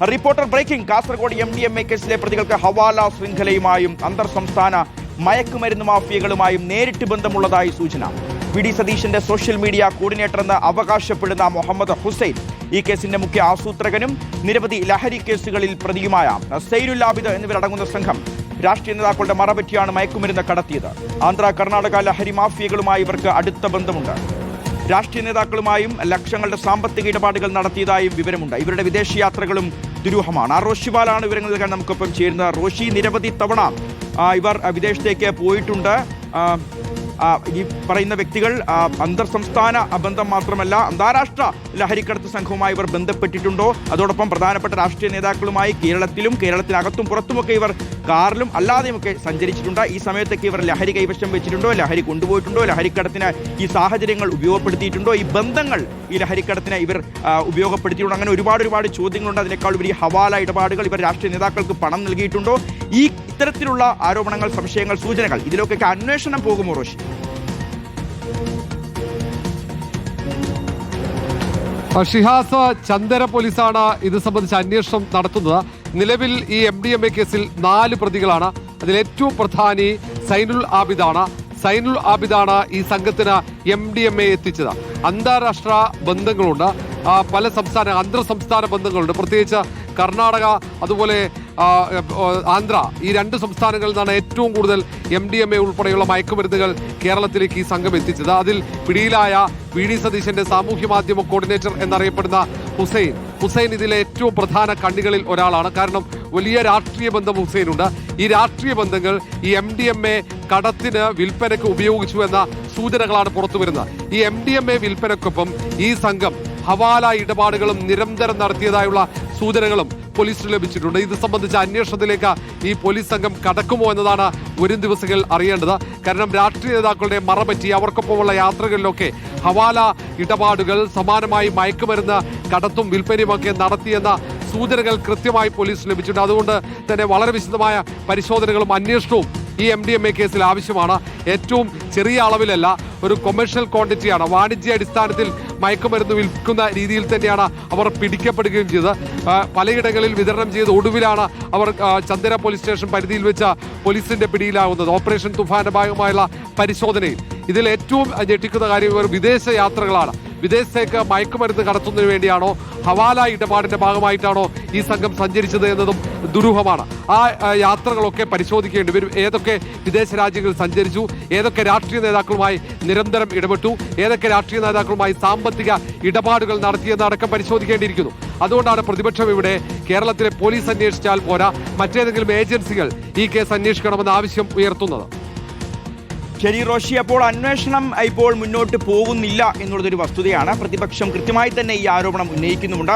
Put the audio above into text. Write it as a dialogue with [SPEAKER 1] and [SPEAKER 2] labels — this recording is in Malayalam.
[SPEAKER 1] Reporter breaking. കാസർഗോഡ് MDMA കേസിലെ പ്രതികൾക്ക് ഹവാല ശൃംഖലയുമായും അന്തർ സംസ്ഥാന മയക്കുമരുന്ന് മാഫിയകളുമായും നേരിട്ട് ബന്ധമുള്ളതായി സൂചന. VD സതീശന്റെ സോഷ്യൽ മീഡിയ കോർഡിനേറ്റർ എന്ന് അവകാശപ്പെടുന്ന മുഹമ്മദ് ഹുസൈൻ ഈ കേസിന്റെ മുഖ്യ ആസൂത്രകനും നിരവധി ലഹരി കേസുകളിൽ പ്രതിയുമായ സൈനുൽ ആബിദ് എന്നിവരടങ്ങുന്ന സംഘം രാഷ്ട്രീയ നേതാക്കളുടെ മറപറ്റിയാണ് മയക്കുമരുന്ന് കടത്തിയത്. ആന്ധ്ര കർണാടക ലഹരി മാഫിയകളുമായി ഇവർക്ക് അടുത്ത ബന്ധമുണ്ട്. രാഷ്ട്രീയ നേതാക്കളുമായും ലക്ഷങ്ങളുടെ സാമ്പത്തിക ഇടപാടുകൾ നടത്തിയതായും വിവരമുണ്ട്. ഇവരുടെ വിദേശയാത്രകളും ദുരൂഹമാണ്. റോഷിബാലാണ് വിവരങ്ങൾ നൽകാൻ നമുക്കൊപ്പം ചേരുന്നത്. റോഷി, നിരവധി തവണ ഇവർ വിദേശത്തേക്ക് പോയിട്ടുണ്ട്. ഈ പറയുന്ന വ്യക്തികൾ അന്തർ സംസ്ഥാന ബന്ധം മാത്രമല്ല അന്താരാഷ്ട്ര ലഹരിക്കടത്ത് സംഘവുമായി ഇവർ ബന്ധപ്പെട്ടിട്ടുണ്ടോ? അതോടൊപ്പം പ്രധാനപ്പെട്ട രാഷ്ട്രീയ നേതാക്കളുമായി കേരളത്തിനകത്തും പുറത്തുമൊക്കെ ഇവർ കാറിലും അല്ലാതെയുമൊക്കെ സഞ്ചരിച്ചിട്ടുണ്ട്. ഈ സമയത്തൊക്കെ ഇവർ ലഹരി കൈവശം വെച്ചിട്ടുണ്ടോ? ലഹരി കൊണ്ടുപോയിട്ടുണ്ടോ? ലഹരിക്കടത്തിന് ഈ സാഹചര്യങ്ങൾ ഉപയോഗപ്പെടുത്തിയിട്ടുണ്ടോ? ഈ ബന്ധങ്ങൾ ഈ ലഹരിക്കടത്തിന് ഇവർ ഉപയോഗപ്പെടുത്തിയിട്ടുണ്ടോ? അങ്ങനെ ഒരുപാട് ചോദ്യങ്ങളുണ്ട്. അതിനേക്കാൾ ഉപരി ഹവാല ഇടപാടുകൾ, ഇവർ രാഷ്ട്രീയ നേതാക്കൾക്ക് പണം നൽകിയിട്ടുണ്ടോ? ഇത്തരത്തിലുള്ള ആരോപണങ്ങൾ, സംശയങ്ങൾ, സൂചനകൾ, ഇതിലൊക്കെ അന്വേഷണം പോകുമോ റോഷി?
[SPEAKER 2] ഷിഹാസ്, ചന്ദര പോലീസാണ് ഇത് സംബന്ധിച്ച് അന്വേഷണം നടത്തുന്നത്. നിലവിൽ ഈ MDMA കേസിൽ 4 പ്രതികളാണ്. അതിലേറ്റവും പ്രധാനി സൈനുൽ ആബിദാണ് ഈ സംഘത്തിന് MDMA എത്തിച്ചത്. അന്താരാഷ്ട്ര ബന്ധങ്ങളുണ്ട്, പല അന്തർ സംസ്ഥാന ബന്ധങ്ങളുണ്ട്. പ്രത്യേകിച്ച് കർണാടക, അതുപോലെ ആന്ധ്ര, ഈ 2 സംസ്ഥാനങ്ങളിൽ നിന്നാണ് ഏറ്റവും കൂടുതൽ MDMA ഉൾപ്പെടെയുള്ള മയക്കുമരുന്നുകൾ കേരളത്തിലേക്ക് ഈ സംഘം എത്തിച്ചത്. അതിൽ പിടിയിലായ VD സതീശന്റെ സാമൂഹ്യ മാധ്യമ കോർഡിനേറ്റർ എന്നറിയപ്പെടുന്ന ഹുസൈൻ ഇതിലെ ഏറ്റവും പ്രധാന കണ്ണികളിൽ ഒരാളാണ്. കാരണം വലിയ രാഷ്ട്രീയ ബന്ധം ഹുസൈനുണ്ട്. ഈ രാഷ്ട്രീയ ബന്ധങ്ങൾ ഈ MDMA കടത്തിന്, വിൽപ്പനയ്ക്ക് ഉപയോഗിച്ചു എന്ന സൂചനകളാണ് പുറത്തു വരുന്നത്. ഈ MDMA വിൽപ്പനയ്ക്കൊപ്പം ഈ സംഘം ഹവാല ഇടപാടുകളും നിരന്തരം നടത്തിയതായുള്ള സൂചനകളും പോലീസിന് ലഭിച്ചിട്ടുണ്ട്. ഇത് സംബന്ധിച്ച അന്വേഷണത്തിലേക്ക് ഈ പോലീസ് സംഘം കടക്കുമോ എന്നതാണ് വരും ദിവസങ്ങൾ അറിയേണ്ടത്. കാരണം രാഷ്ട്രീയ നേതാക്കളുടെ മറപറ്റി അവർക്കൊപ്പമുള്ള യാത്രകളിലൊക്കെ ഹവാല ഇടപാടുകൾ, സമാനമായി മയക്കുമരുന്ന് കടത്തും വിൽപ്പനയുമൊക്കെ നടത്തിയെന്ന സൂചനകൾ കൃത്യമായി പോലീസിന് ലഭിച്ചിട്ടുണ്ട്. അതുകൊണ്ട് തന്നെ വളരെ വിശദമായ പരിശോധനകളും അന്വേഷണവും ഈ MDMA കേസിൽ ആവശ്യമാണ്. ഏറ്റവും ചെറിയ അളവിലല്ല, ഒരു കൊമേഴ്ഷ്യൽ ക്വാണ്ടിറ്റിയാണ്. വാണിജ്യ അടിസ്ഥാനത്തിൽ മയക്കുമരുന്ന് വിൽക്കുന്ന രീതിയിൽ തന്നെയാണ് അവർ പിടിക്കപ്പെടുകയും ചെയ്തത്. പലയിടങ്ങളിൽ വിതരണം ചെയ്ത് ഒടുവിലാണ് അവർ ചന്ദര പോലീസ് സ്റ്റേഷൻ പരിധിയിൽ വെച്ച് പോലീസിന്റെ പിടിയിലാവുന്നത്. ഓപ്പറേഷൻ തുഫാന്റെ ഭാഗമായുള്ള പരിശോധനയിൽ ഇതിൽ ഏറ്റവും ഞെട്ടിക്കുന്ന കാര്യം ഇവർ വിദേശ യാത്രകളാണ്. വിദേശത്തേക്ക് മയക്കുമരുന്ന് കടത്തുന്നതിന് വേണ്ടിയാണോ, ഹവാല ഇടപാടിന്റെ ഭാഗമായിട്ടാണോ ഈ സംഘം സഞ്ചരിച്ചത് എന്നതും ദുരൂഹമാണ്. ആ യാത്രകളൊക്കെ പരിശോധിക്കേണ്ടി വരും. ഏതൊക്കെ വിദേശ രാജ്യങ്ങളിൽ സഞ്ചരിച്ചു, ഏതൊക്കെ രാഷ്ട്രീയ നേതാക്കളുമായി നിരന്തരം ഇടപെട്ടു, ഏതൊക്കെ രാഷ്ട്രീയ നേതാക്കളുമായി സാമ്പത്തിക ഇടപാടുകൾ നടത്തിയെന്നടക്കം പരിശോധിക്കേണ്ടിയിരിക്കുന്നു. അതുകൊണ്ടാണ് പ്രതിപക്ഷം ഇവിടെ കേരളത്തിലെ പോലീസ് അന്വേഷിച്ചാൽ പോരാ, മറ്റേതെങ്കിലും ഏജൻസികൾ ഈ കേസ് അന്വേഷിക്കണമെന്ന ആവശ്യം ഉയർത്തുന്നത്.
[SPEAKER 1] ശരി റോഷി, അപ്പോൾ അന്വേഷണം ഇപ്പോൾ മുന്നോട്ട് പോകുന്നില്ല എന്നുള്ളതൊരു വസ്തുതയാണ്. പ്രതിപക്ഷം കൃത്യമായി തന്നെ ഈ ആരോപണം ഉന്നയിക്കുന്നുമുണ്ട്.